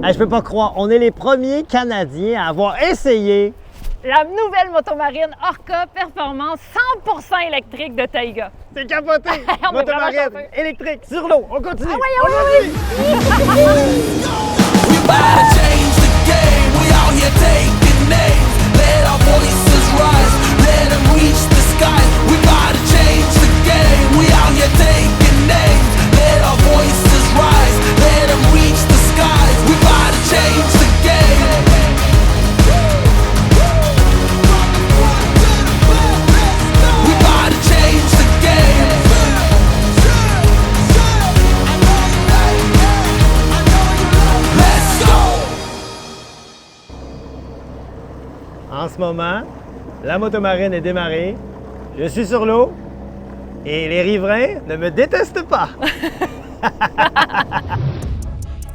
Hey, je peux pas croire, on est les premiers Canadiens à avoir essayé la nouvelle motomarine Orca Performance 100% électrique de Taiga. C'est capoté! On est vraiment Motomarine chanceux. électrique sur l'eau. On continue! Ah oui, We about to change the game. We out here taking names. Let our voices rise. Let them reach the skies. We about to change the game. We out here taking names. Let our voices rise. Let them reach the skies. We about to change the game. We about to change the game. Let's go. En ce moment, la motomarine est démarrée. Je suis sur l'eau et les riverains ne me détestent pas.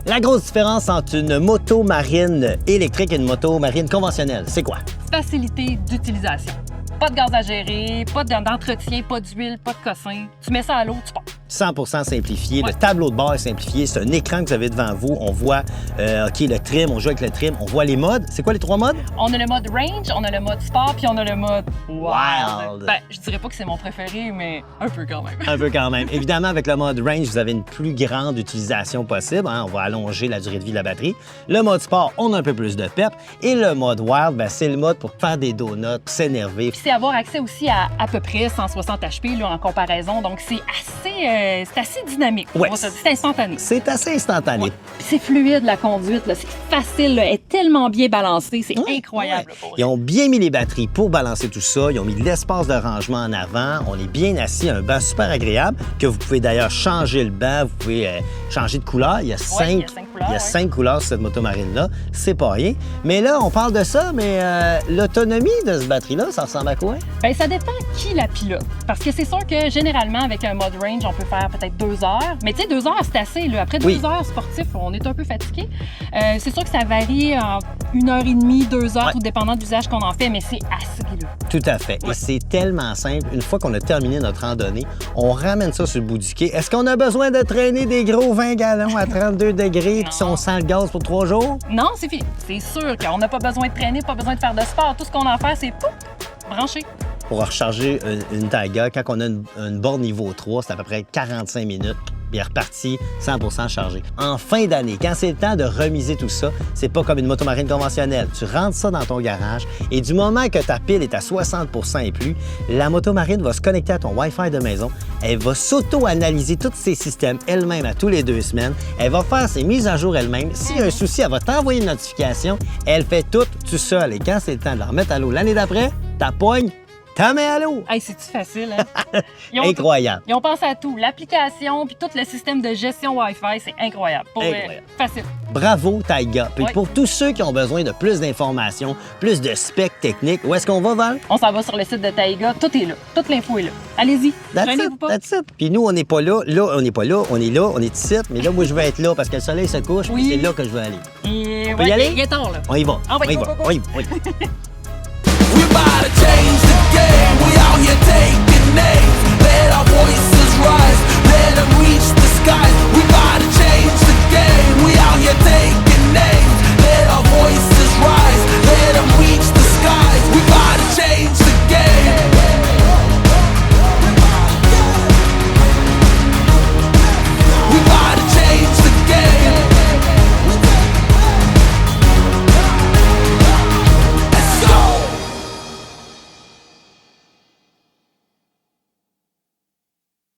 La grosse différence entre une motomarine électrique et une motomarine conventionnelle, c'est quoi? Facilité d'utilisation. Pas de gaz à gérer, pas d'entretien, pas d'huile, pas de cossin. Tu mets ça à l'eau, tu pars. 100% simplifié. Ouais. Le tableau de bord est simplifié. C'est un écran que vous avez devant vous. On voit le trim, on joue avec le trim. On voit les modes. C'est quoi les 3 modes? On a le mode range, on a le mode sport, puis on a le mode Wild. Ben, je dirais pas que c'est mon préféré, mais un peu quand même. Un peu quand même. Évidemment, avec le mode range, vous avez une plus grande utilisation possible. Hein. On va allonger la durée de vie de la batterie. Le mode sport, on a un peu plus de pep. Et le mode wild, ben, c'est le mode pour faire des donuts, s'énerver. Puis c'est avoir accès aussi à peu près 160 HP là, en comparaison. Donc c'est assez dynamique. Ouais. C'est instantané. C'est assez instantané. Ouais. Puis c'est fluide la conduite, là. C'est facile, là. Elle est tellement bien balancée, c'est incroyable. Ouais. Pour Ils ont bien mis les batteries pour balancer tout ça. Ils ont mis de l'espace de rangement en avant. On est bien assis, un banc super agréable que vous pouvez d'ailleurs changer le banc. Vous pouvez changer de couleur. Il y a 5 couleurs sur cette motomarine-là. C'est pas rien. Mais là, on parle de ça, mais l'autonomie de cette batterie-là, ça ressemble à quoi? Bien, ça dépend qui la pilote. Parce que c'est sûr que généralement, avec un mode range, on peut faire peut-être 2 heures. Mais tu sais, 2 heures, c'est assez. Là. Après 2 heures sportifs, on est un peu fatigué. C'est sûr que ça varie en 1h30, 2 heures, tout dépendant de l'usage qu'on en fait, mais c'est assez. Là. Tout à fait. Et c'est tellement simple. Une fois qu'on a terminé notre randonnée, on ramène ça sur le bout du quai. Est-ce qu'on a besoin de traîner des gros 20 gallons à 32 degrés qui sont sans le gaz pour 3 jours? Non, c'est fini. C'est sûr qu'on n'a pas besoin de traîner, pas besoin de faire de sport. Tout ce qu'on a à faire, c'est pouf, brancher. Pour recharger une Taiga, quand on a une borne niveau 3, c'est à peu près 45 minutes. Puis elle est repartie 100% chargée. En fin d'année, quand c'est le temps de remiser tout ça, c'est pas comme une motomarine conventionnelle. Tu rentres ça dans ton garage et du moment que ta pile est à 60% et plus, la motomarine va se connecter à ton Wi-Fi de maison. Elle va s'auto-analyser tous ses systèmes elle-même à tous les 2 semaines. Elle va faire ses mises à jour elle-même. S'il y a un souci, elle va t'envoyer une notification. Elle fait tout seul. Et quand c'est le temps de la remettre à l'eau l'année d'après, ta poigne, t'en mets à l'eau. Hey, c'est-tu facile, hein? Incroyable. Ils ont pensé à tout. L'application, puis tout le système de gestion Wi-Fi, c'est incroyable. Pour facile. Bravo, Taiga. Puis Ouais. pour tous ceux qui ont besoin de plus d'informations, plus de specs techniques, où est-ce qu'on va, Val? On s'en va sur le site de Taiga. Tout est là. Toute l'info est là. Allez-y. Gênez-vous pas. That's it. Puis nous, on n'est pas là. Là, on n'est pas là. On est là, on est ici. Mais là, moi, je veux être là parce que le soleil se couche. Oui. Puis c'est là que je veux aller. Et peut y aller? il est tard, là. On y va. Ah ouais, on y go, va. go, go. On y va. On y va. We about to change the game. We out here taking names. Let our voices rise. Let them reach the skies. We